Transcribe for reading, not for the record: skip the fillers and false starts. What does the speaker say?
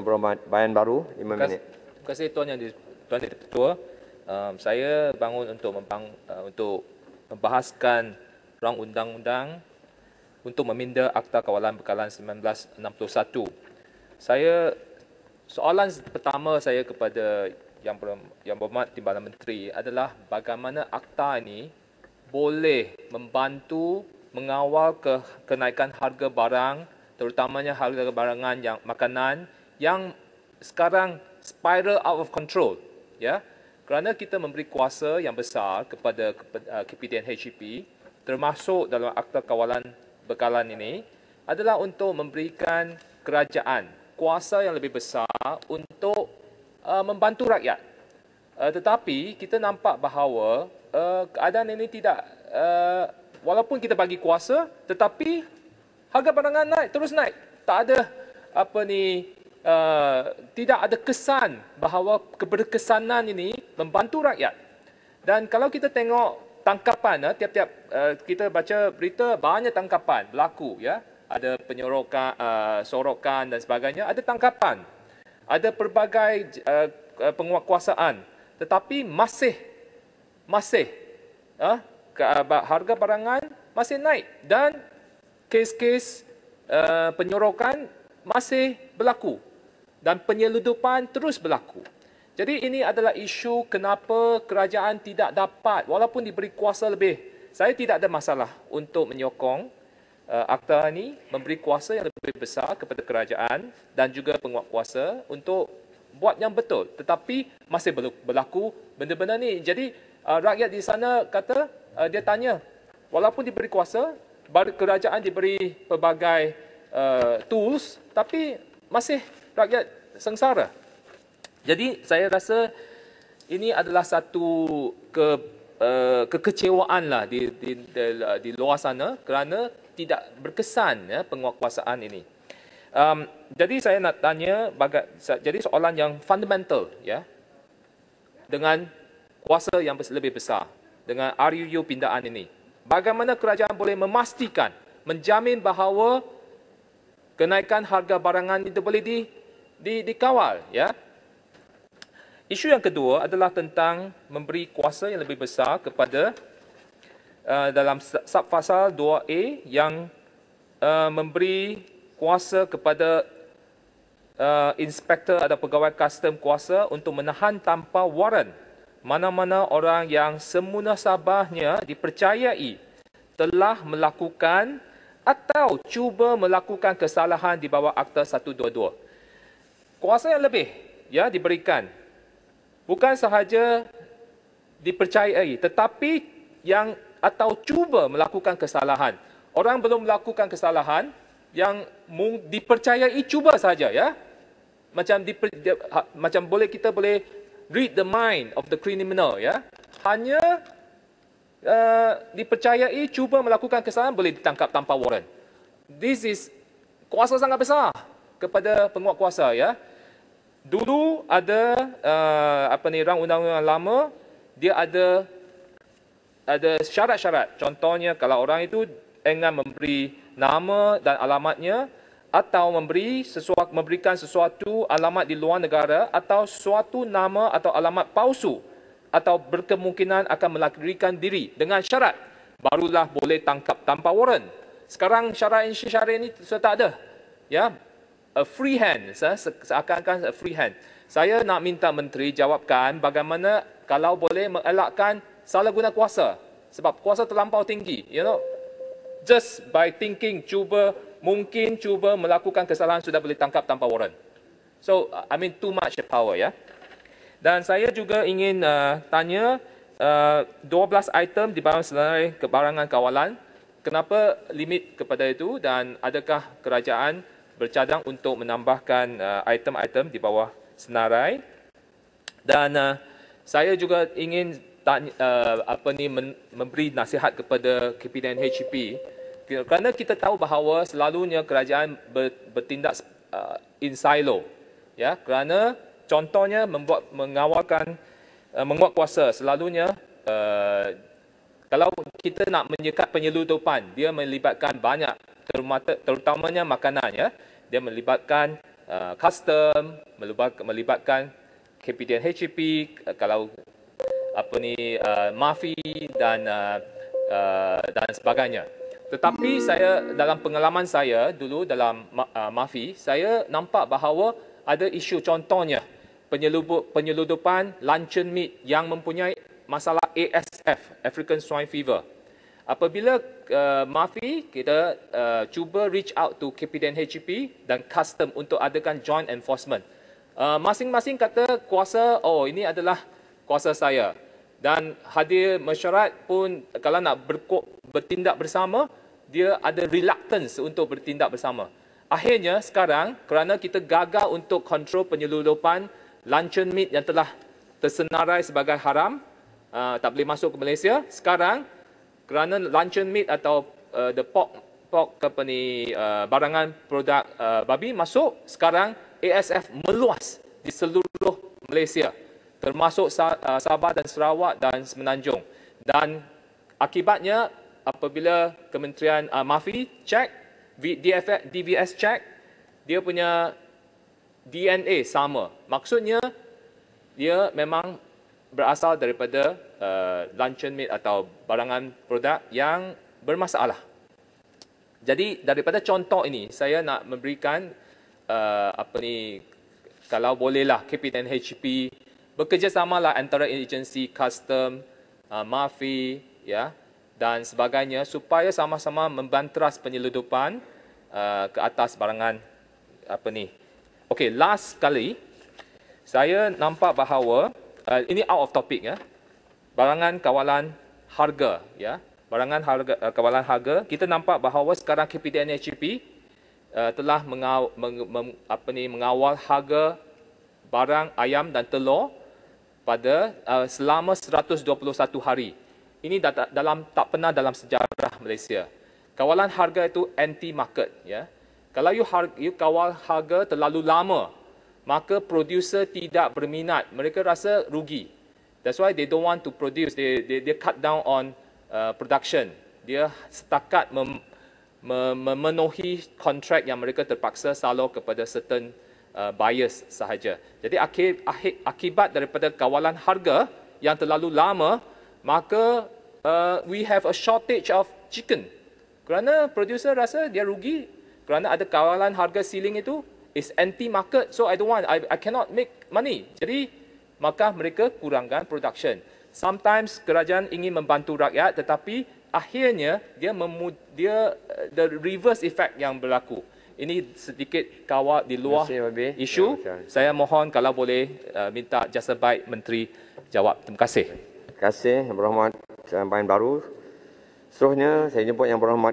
bayan baru 5 minit. Terima kasih Tuan Yang Ketua. Saya bangun untuk membahaskan rang undang-undang untuk meminda Akta Kawalan Bekalan 1961. Soalan pertama saya kepada Yang Berhormat Timbalan Menteri adalah bagaimana akta ini boleh membantu mengawal kenaikan harga barang, terutamanya harga barangan yang makanan yang sekarang spiral out of control, ya. Kerana kita memberi kuasa yang besar kepada KPDN HEP, termasuk dalam Akta Kawalan Bekalan ini adalah untuk memberikan kerajaan kuasa yang lebih besar untuk membantu rakyat. Tetapi kita nampak bahawa keadaan ini tidak, walaupun kita bagi kuasa, tetapi harga barangan terus naik. Tak ada tidak ada kesan bahawa keberkesanan ini membantu rakyat. Dan kalau kita tengok tangkapan, tiap-tiap kita baca berita, banyak tangkapan berlaku, ya. Ada penyorokan, sorokan dan sebagainya, ada tangkapan, ada pelbagai penguatkuasaan, tetapi masih harga barangan masih naik dan kes-kes penyorokan masih berlaku dan penyeludupan terus berlaku. Jadi ini adalah isu kenapa kerajaan tidak dapat, walaupun diberi kuasa lebih. Saya tidak ada masalah untuk menyokong akta ini, memberi kuasa yang lebih besar kepada kerajaan dan juga penguatkuasa untuk buat yang betul. Tetapi masih berlaku benda-benda ni. Jadi rakyat di sana kata, dia tanya, walaupun diberi kuasa, kerajaan diberi pelbagai tools, tapi masih rakyat sengsara. Jadi saya rasa ini adalah satu kekecewaan lah di luar sana kerana tidak berkesan, ya, penguatkuasaan ini. Jadi saya nak tanya, jadi soalan yang fundamental, ya, dengan kuasa yang lebih besar, dengan RUU pindaan ini, bagaimana kerajaan boleh memastikan, menjamin bahawa kenaikan harga barangan itu boleh dikawal, ya. Isu yang kedua adalah tentang memberi kuasa yang lebih besar kepada dalam subpasal 2A yang memberi kuasa kepada inspektor atau pegawai custom kuasa untuk menahan tanpa waran mana-mana orang yang semunasabahnya dipercayai telah melakukan atau cuba melakukan kesalahan di bawah Akta 122. Kuasa yang lebih, ya, diberikan. Bukan sahaja dipercayai, tetapi yang atau cuba melakukan kesalahan. Orang belum melakukan kesalahan, yang dipercayai cuba saja, ya. Macam kita boleh read the mind of the criminal, ya. Hanya dipercayai cuba melakukan kesalahan boleh ditangkap tanpa waran. This is kuasa sangat besar kepada penguatkuasa, ya. Dulu ada rang undang-undang lama, dia ada syarat-syarat. Contohnya kalau orang itu ingin memberi nama dan alamatnya, atau memberikan sesuatu alamat di luar negara, atau suatu nama atau alamat palsu, atau berkemungkinan akan melarikan diri dengan syarat, barulah boleh tangkap tanpa waran. Sekarang syarat ini sudah tak ada, ya. A free hand, seakan-akan a free hand. Saya nak minta menteri jawabkan bagaimana kalau boleh mengelakkan salah guna kuasa, sebab kuasa terlampau tinggi, you know. Just by thinking, mungkin cuba melakukan kesalahan sudah boleh tangkap tanpa waran. So, too much power, ya. Dan saya juga ingin tanya 12 item di bawah senarai kebarangan kawalan. Kenapa limit kepada itu dan adakah kerajaan bercadang untuk menambahkan item-item di bawah senarai? Dan saya juga ingin memberi nasihat kepada KPDN HEP, kerana kita tahu bahawa selalunya kerajaan bertindak in silo, ya, kerana contohnya menguatkuasa selalunya kalau kita nak menyekat penyeludupan, dia melibatkan banyak, terutamanya makanan, ya. Dia melibatkan custom, melibatkan KPDN HEP, kalau MAFI dan sebagainya. Tetapi saya dalam pengalaman saya dulu dalam MAFI, saya nampak bahawa ada isu, contohnya penyeludupan luncheon meat yang mempunyai masalah ASF, African Swine Fever. Apabila MAFI, kita cuba reach out to KPDN HEP dan custom untuk adakan joint enforcement. Masing-masing kata kuasa, oh ini adalah kuasa saya. Dan hadir mesyuarat pun kalau nak bertindak bersama, dia ada reluctance untuk bertindak bersama. Akhirnya sekarang, kerana kita gagal untuk kontrol penyeludupan luncheon meat yang telah tersenarai sebagai haram, tak boleh masuk ke Malaysia, sekarang kerana luncheon meat atau the pork barangan produk babi masuk, sekarang ASF meluas di seluruh Malaysia, termasuk Sabah dan Sarawak dan Semenanjung. Dan akibatnya, apabila Kementerian MAFI cek, DVS cek, dia punya DNA sama. Maksudnya, dia memang berasal daripada luncheon meat atau barangan produk yang bermasalah. Jadi, daripada contoh ini, saya nak memberikan kalau bolehlah KPDN HEP bekerjasamalah antara agensi custom, MAFI, ya, dan sebagainya supaya sama-sama membanteras penyeludupan ke atas barangan Okey, last kali saya nampak bahawa ini out of topic, ya. Barangan kawalan harga, ya. Barangan harga, kawalan harga, kita nampak bahawa sekarang KPDN HEP telah mengawal harga barang ayam dan telur pada selama 121 hari. Ini tak pernah dalam sejarah Malaysia. Kawalan harga itu anti-market, ya. Kalau you kawal harga terlalu lama, maka producer tidak berminat. Mereka rasa rugi. That's why they don't want to produce. They cut down on production. Dia setakat memenuhi kontrak yang mereka terpaksa salur kepada certain buyers sahaja. Jadi akibat daripada kawalan harga yang terlalu lama, maka we have a shortage of chicken. Kerana producer rasa dia rugi, kerana ada kawalan harga ceiling itu is anti-market, so I don't want, I cannot make money. Jadi maka mereka kurangkan production. Sometimes kerajaan ingin membantu rakyat, tetapi akhirnya the reverse effect yang berlaku. Ini sedikit kawal di luar isu. Saya mohon kalau boleh minta jasa baik Menteri jawab. Terima kasih. Terima kasih Yang Berhormat Bayan Baru. Seterusnya saya jemput Yang Berhormat